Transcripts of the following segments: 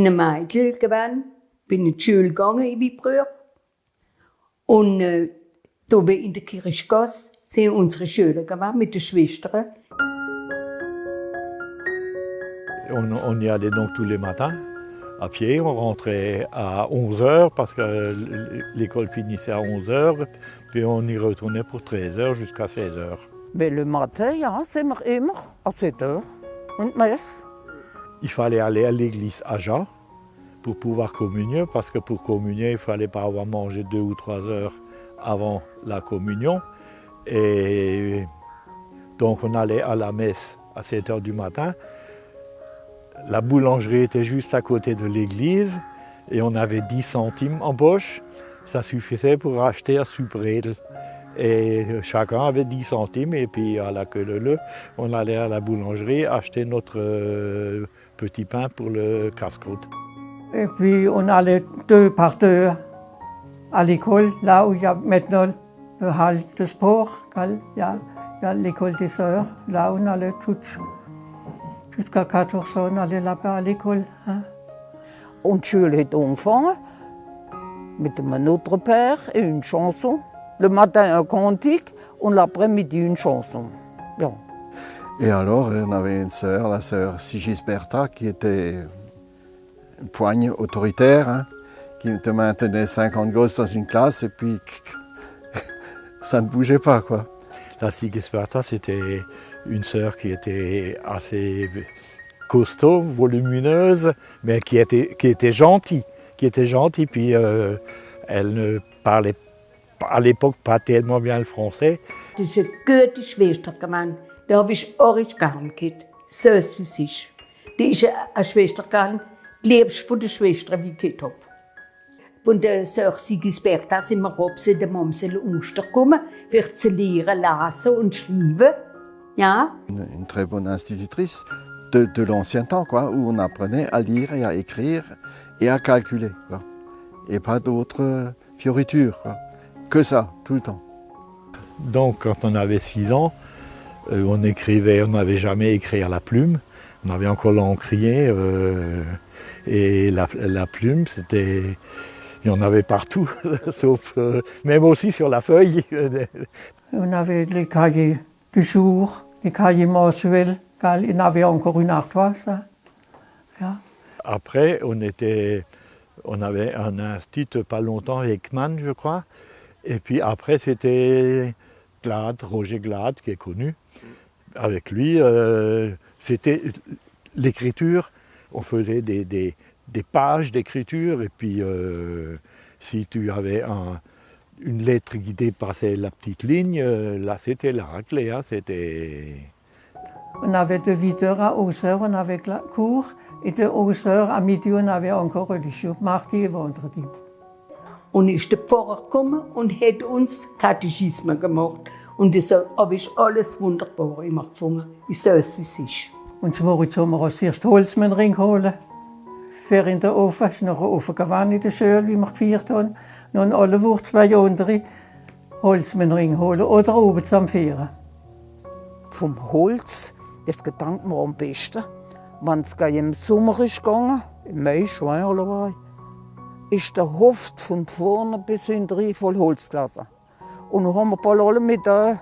bin ein Mädchen gewesen, bin in die Schule gegangen, wie früher. Und da wir in der Kirchgasse sind unsere Schüler gewesen mit den Schwestern. On y allait donc tous les matins à pied. On rentrait à 11h parce que l'école finissait à 11h. Puis on y retournait pour 13h jusqu'à 16h. Mais le matin, ja, sind wir immer à 7h. Und Messe. Il fallait aller à l'église à Jean pour pouvoir communier, parce que pour communier, il ne fallait pas avoir mangé 2 ou 3 heures avant la communion. Et donc on allait à la messe à 7h du matin. La boulangerie était juste à côté de l'église et on avait 10 centimes en poche. Ça suffisait pour acheter un Süppredel. Et chacun avait 10 centimes et puis à la queue leu, on allait à la boulangerie acheter notre petit pain pour le casse-croûte. Et puis on allait 2 par 2 à l'école, là où il y a maintenant le hall de sport, il y a l'école des sœurs, là où on allait jusqu'à 14 ans, on allait là-bas à l'école. Hein. Und die Schule hat angefangen mit einem autre père et une chanson. Le matin un cantique und l'après-midi une chanson. Ja. Et alors, on avait une sœur, la sœur Sigisberta, qui était une poigne autoritaire, hein, qui te maintenait 50 gosses dans une classe et puis ça ne bougeait pas, quoi. La Sigisberta, c'était une sœur qui était assez costaud, volumineuse, mais qui était gentille. Puis elle ne parlait à l'époque pas tellement bien le français. Das ist eine gute Schwester gewesen. Da habe ich auch gern gehabt. So wie sie ist. Die ist eine Schwester gewesen, die liebste von den Schwestern, die ich gehabt habe. Von der Sœur Sigisberta sind wir abends in der Mamsel Oster gekommen, für zu lernen, lesen und schreiben. Ja. Une très bonne institutrice de l'ancien temps, quoi, où on apprenait à lire et à écrire et à calculer, quoi. Et pas d'autres fioritures, quoi. Que ça, tout le temps. Donc quand on avait 6 ans, on n'avait jamais écrit à la plume, on avait encore l'encrier et la plume, il y en avait partout, sauf même aussi sur la feuille. On avait les cahiers du jour, les cahiers mensuels, il y en avait encore une ardoise. Ja. Après, on avait un institut pas longtemps, Ekman, je crois. Et puis après, c'était Glad, Roger Glad, qui est connu. Avec lui, c'était l'écriture. On faisait des pages d'écriture. Et puis, si tu avais une lettre qui dépassait la petite ligne, là, c'était la raclée. Hein, On avait de 8h à 11h, on avait cours. Et de 11h à midi, on avait encore religion, mardi et vendredi. Und ist der Pfarrer gekommen und hat uns Katechismen gemacht. Und das habe ich alles wunderbar immer gefunden. Ich sehe es, wie es ist. Und zum Morgen haben wir uns erst Holzmannring geholt. Für in der Ofen. Es war noch ein Ofen gewesen in der Schule, wie wir gefeiert haben. Und alle Wochen 2 andere Holzmannring holen oder oben zum Feiern. Vom Holz, das gedankt mir am besten. Wenn es im Sommer ist gegangen, im Mai, Schwein oder was, ist der Hof von vorne bis hinten voll Holz gelassen. Und dann haben wir alle mit der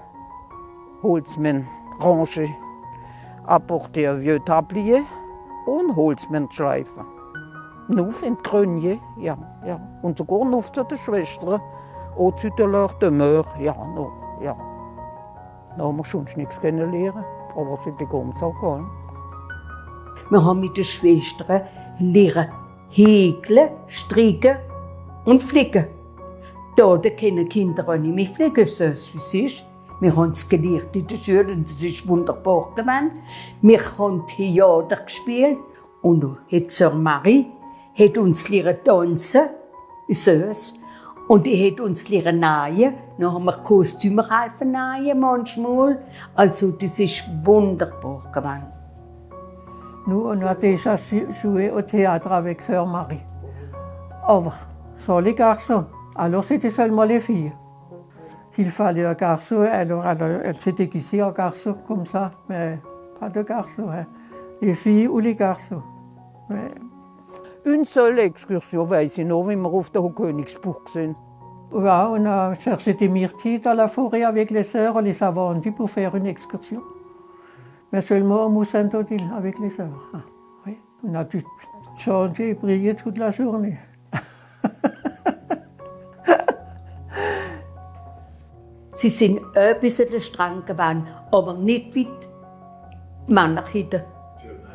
Holzmann-Range apportiert, vieux tablier und Holzmann-Schleifen. Nur in die Grenier, ja. Und sogar noch zu den Schwestern, auch zu der Demeure, ja, noch, ja. Da haben wir schon nichts kennenlernen, aber es ist ganz okay. Wir haben mit den Schwestern lernen häkeln, stricken und flicken. Da können Kinder auch nicht mehr flicken, so wie es ist. Wir haben es gelernt in der Schule und es ist wunderbar gewesen. Wir haben Theater gespielt und hat Sœur Marie hat uns lernen tanzen, so es. Und die hat uns lernen nähen. Dann haben wir Kostüme helfen nähen manchmal. Also das ist wunderbar gewesen. Nous, on a déjà joué au théâtre avec Sœur Marie. Aber sans les garçons. Alors c'était seulement les filles. S'il fallait un garçon, alors elle s'est déguisée en garçon comme ça, mais pas de garçon. Hein. Les filles ou les garçons. Ouais. Une seule excursion, weiss ich noch, wie wir auf der Königsburg sind. Ja, on a cherché des myrtilles dans la forêt avec les sœurs, on les a vendus pour faire une excursion. Mais seulement au Mont-Saint-Odile avec les sœurs. Ah, oui. On a dû chanter et prier toute la journée. Sie sind ein bisschen streng gewesen, aber nicht wie die Männerkinder.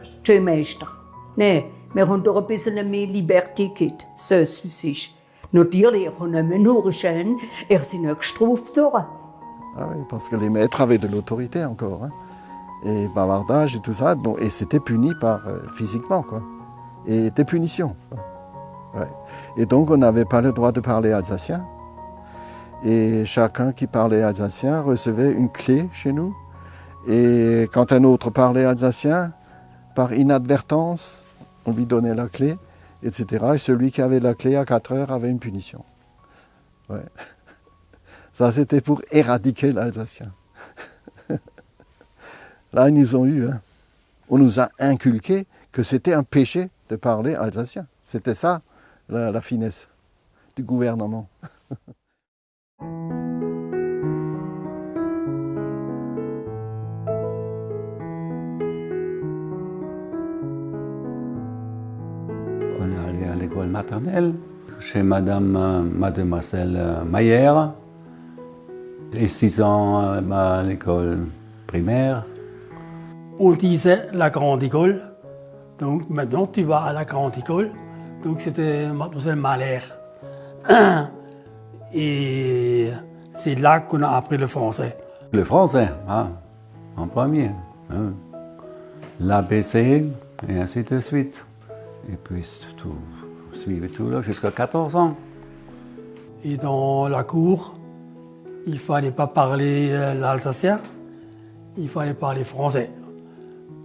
Die Schulmeister. Nein, wir haben doch ein bisschen mehr Liberté gehabt, so es ist. Natürlich, on a nur schön, sind auch gestraft worden. Ah oui, parce que les maîtres avaient de l'autorité encore. Hein. Et bavardage et tout ça. Bon, et c'était puni par, physiquement, quoi. Et des punitions. Quoi. Ouais. Et donc, on n'avait pas le droit de parler alsacien. Et chacun qui parlait alsacien recevait une clé chez nous. Et quand un autre parlait alsacien, par inadvertance, on lui donnait la clé, etc. Et celui qui avait la clé à 4 heures avait une punition. Ouais. Ça, c'était pour éradiquer l'alsacien. Là, ils nous ont eu. Hein. On nous a inculqué que c'était un péché de parler alsacien. C'était ça, la finesse du gouvernement. On est allé à l'école maternelle chez mademoiselle Mayer et 6 ans à l'école primaire. On disait la grande école, donc maintenant tu vas à la grande école, donc c'était mademoiselle Mahler. Et c'est là qu'on a appris le français. Le français, en premier. Hein. L'ABC et ainsi de suite. Et puis tout, suivait tout là jusqu'à 14 ans. Et dans la cour, il ne fallait pas parler l'alsacien, il fallait parler français.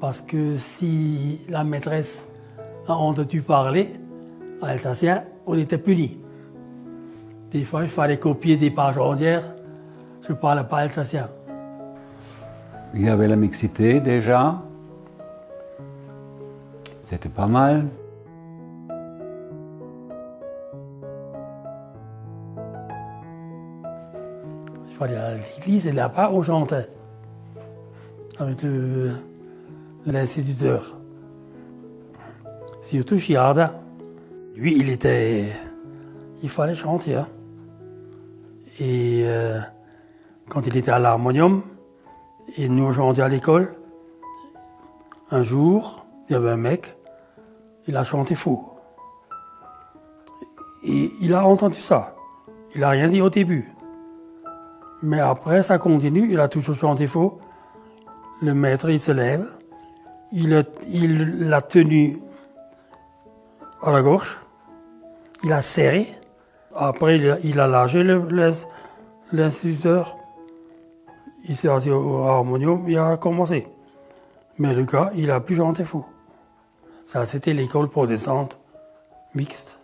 Parce que si la maîtresse a entendu parler alsacien, on était puni. Des fois, il fallait copier des pages entières, je ne parlais pas alsacien. Il y avait la mixité déjà. C'était pas mal. Il fallait aller à l'église et là-bas, on chantait avec l'instituteur. Surtout Chiarda. Lui, il fallait chanter. Hein. Et quand il était à l'harmonium, et nous chantions à l'école, un jour, il y avait un mec, il a chanté faux. Et il a entendu ça. Il n'a rien dit au début. Mais après, ça continue, il a toujours chanté faux. Le maître, il se lève, il l'a tenu à la gorge, il a serré. Après, il a lâché l'instituteur. Il s'est assis au harmonium, il a commencé. Mais le gars, il a plus chanté faux. Ça, c'était l'école protestante mixte.